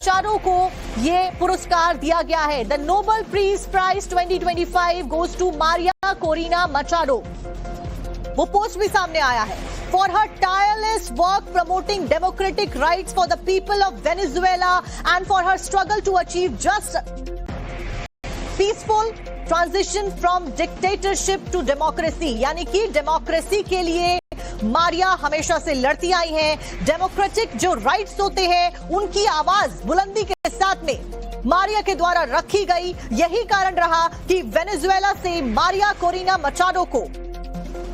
मचाडो को ये पुरस्कार दिया गया है। The Nobel Peace Prize 2025 goes to Maria Corina Machado. वो पोस्ट भी सामने आया है। For her tireless work promoting democratic rights for the people of Venezuela and for her struggle to achieve just peaceful transition from dictatorship to democracy. यानी कि democracy के लिए मारिया हमेशा से लड़ती आई हैं। डेमोक्रेटिक जो राइट्स होते हैं उनकी आवाज बुलंदी के साथ में मारिया के द्वारा रखी गई। यही कारण रहा कि वेनेजुएला से मारिया कोरिना मचाडो को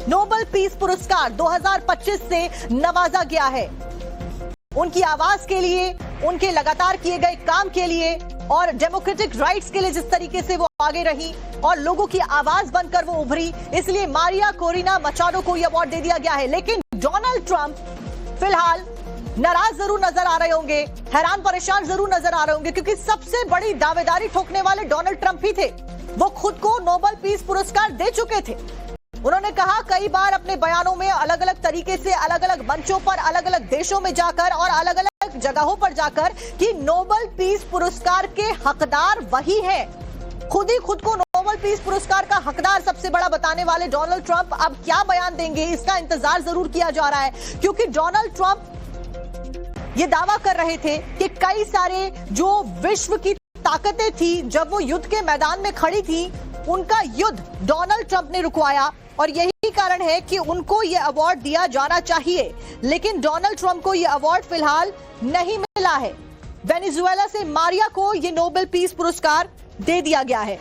नोबेल पीस पुरस्कार 2025 से नवाजा गया है। उनकी आवाज के लिए, उनके लगातार किए गए काम के लिए और डेमोक्रेटिक राइट्स के लिए जिस तरीके से वो आगे रही और लोगों की आवाज बनकर वो उभरी, इसलिए मारिया कोरिना मचाडो को यह अवार्ड दे दिया गया है। लेकिन डोनाल्ड ट्रंप फिलहाल नाराज जरूर नजर आ रहे होंगे, हैरान परेशान जरूर नजर आ रहे होंगे, क्योंकि सबसे बड़ी दावेदारी ठोकने वाले डोनाल्ड ट्रंप ही थे। वो खुद को नोबेल पीस पुरस्कार दे चुके थे। उन्होंने कहा कई बार अपने बयानों में अलग अलग तरीके से, अलग अलग मंचों पर, अलग अलग देशों में जाकर और अलग अलग जगहों पर जाकर कि नोबेल पीस पुरस्कार के हकदार वही हैं। खुद ही खुद को नोबेल पीस पुरस्कार का हकदार सबसे बड़ा बताने वाले डोनाल्ड ट्रंप अब क्या बयान देंगे, इसका इंतजार जरूर किया जा रहा है। क्योंकि डोनाल्ड ट्रंप ये दावा कर रहे थे कि कई सारे जो विश्व की ताकतें थी, जब वो युद्ध के मैदान में खड़ी थी, उनका युद्ध डोनाल्ड ट्रंप ने रुकवाया और यही कारण है कि उनको यह अवार्ड दिया जाना चाहिए। लेकिन डोनाल्ड ट्रंप को यह अवार्ड फिलहाल नहीं मिला है। वेनेजुएला से मारिया को यह नोबेल पीस पुरस्कार दे दिया गया है।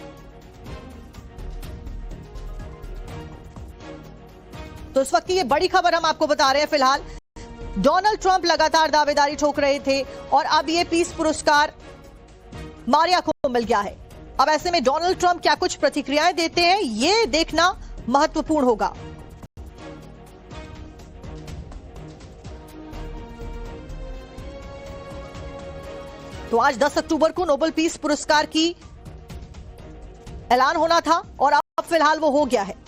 तो इस वक्त की यह बड़ी खबर हम आपको बता रहे हैं। फिलहाल डोनाल्ड ट्रंप लगातार दावेदारी ठोक रहे थे और अब यह पीस पुरस्कार मारिया को मिल गया है। अब ऐसे में डोनाल्ड ट्रंप क्या कुछ प्रतिक्रियाएं देते हैं, यह देखना महत्वपूर्ण होगा। तो आज 10 अक्टूबर को नोबेल पीस पुरस्कार की ऐलान होना था और अब फिलहाल वो हो गया है।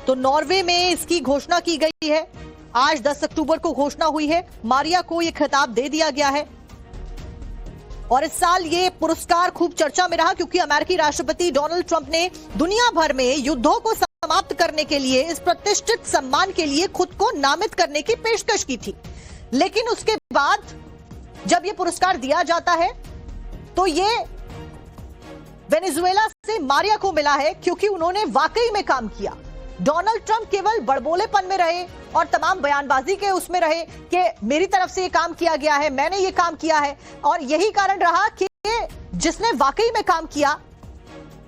तो नॉर्वे में इसकी घोषणा की गई है। आज 10 अक्टूबर को घोषणा हुई है। मारिया को यह खिताब दे दिया गया है और इस साल ये पुरस्कार खूब चर्चा में रहा, क्योंकि अमेरिकी राष्ट्रपति डोनाल्ड ट्रंप ने दुनिया भर में युद्धों को समाप्त करने के लिए इस प्रतिष्ठित सम्मान के लिए खुद को नामित करने की पेशकश की थी। लेकिन उसके बाद जब ये पुरस्कार दिया जाता है तो ये वेनेजुएला से मारिया को मिला है, क्योंकि उन्होंने वाकई में काम किया। डोनाल्ड ट्रंप केवल बड़बोलेपन में रहे और तमाम बयानबाजी के उसमें रहे कि मेरी तरफ से ये काम किया गया है, मैंने ये काम किया है, और यही कारण रहा कि जिसने वाकई में काम किया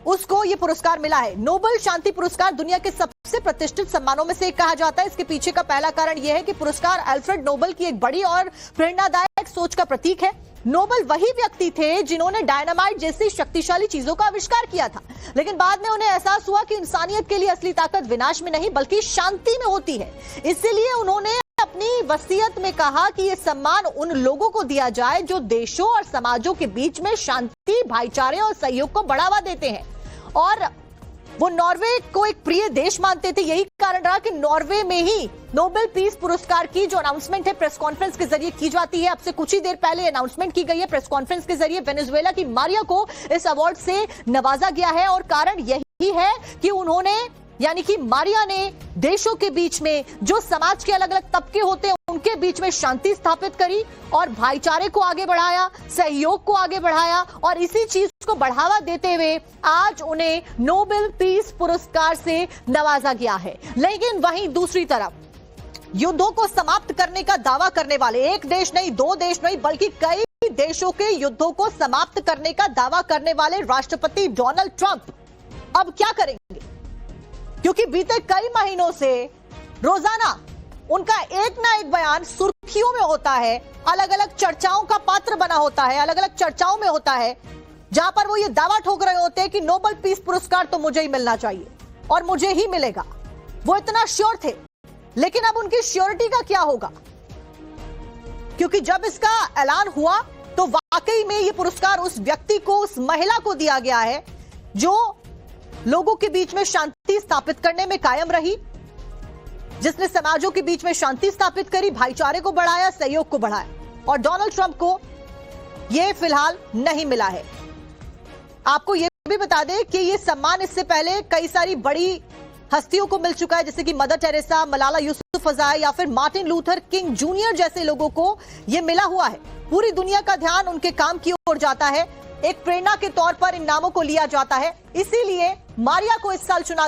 उसको ये पुरस्कार मिला है। नोबेल शांति पुरस्कार दुनिया के सबसे प्रतिष्ठित सम्मानों में से एक कहा जाता है। इसके पीछे का पहला कारण यह है कि पुरस्कार अल्फ्रेड नोबेल की एक बड़ी और प्रेरणादायक सोच का प्रतीक है। नोबेल वही व्यक्ति थे जिन्होंने डायनामाइट जैसी शक्तिशाली चीजों का आविष्कार किया था, लेकिन बाद में उन्हें एहसास हुआ कि इंसानियत के लिए असली ताकत विनाश में नहीं बल्कि शांति में होती है। इसलिए उन्होंने अपनी वसीयत में कहा कि यह सम्मान उन लोगों को दिया जाए जो देशों और समाजों के बीच में शांति, भाईचारे और सहयोग को बढ़ावा देते हैं। और वो नॉर्वे को एक प्रिय देश मानते थे। यही कारण रहा कि नॉर्वे में ही नोबेल पीस पुरस्कार की जो अनाउंसमेंट है प्रेस कॉन्फ्रेंस के जरिए की जाती है। अब से कुछ ही देर पहले अनाउंसमेंट की गई है प्रेस कॉन्फ्रेंस के जरिए। वेनेजुएला की मारिया को इस अवार्ड से नवाजा गया है और कारण यही है कि उन्होंने, यानी कि मारिया ने देशों के बीच में, जो समाज के अलग अलग तबके होते हैं उनके बीच में शांति स्थापित करी और भाईचारे को आगे बढ़ाया, सहयोग को आगे बढ़ाया, और इसी चीज को बढ़ावा देते हुए आज उन्हें नोबेल पीस पुरस्कार से नवाजा गया है। लेकिन वहीं दूसरी तरफ युद्धों को समाप्त करने का दावा करने वाले, एक देश नहीं, दो देश नहीं, बल्कि कई देशों के युद्धों को समाप्त करने का दावा करने वाले राष्ट्रपति डोनाल्ड ट्रंप अब क्या करेंगे? क्योंकि बीते कई महीनों से रोजाना उनका एक ना एक बयान सुर्खियों में होता है, अलग अलग चर्चाओं का पात्र बना होता है, अलग अलग चर्चाओं में होता है, जहां पर वो ये दावा ठोक रहे होते हैं कि नोबेल पीस पुरस्कार तो मुझे ही मिलना चाहिए और मुझे ही मिलेगा। वो इतना श्योर थे, लेकिन अब उनकी श्योरिटी का क्या होगा? क्योंकि जब इसका ऐलान हुआ तो वाकई में ये पुरस्कार उस व्यक्ति को, उस महिला को दिया गया है जो लोगों के बीच में शांति स्थापित करने में कायम रही, जिसने समाजों के बीच में शांति स्थापित करी, भाईचारे को बढ़ाया, सहयोग को बढ़ाया। और डोनाल्ड ट्रंप को यह फिलहाल नहीं मिला है। आपको यह भी बता दें कि यह सम्मान इससे पहले कई सारी बड़ी हस्तियों को मिल चुका है, जैसे कि मदर टेरेसा, मलाला यूसुफजई या फिर मार्टिन लूथर किंग जूनियर जैसे लोगों को यह मिला हुआ है। पूरी दुनिया का ध्यान उनके काम की ओर जाता है, एक प्रेरणा के तौर पर इन नामों को लिया जाता है। इसीलिए मारिया को इस साल चुना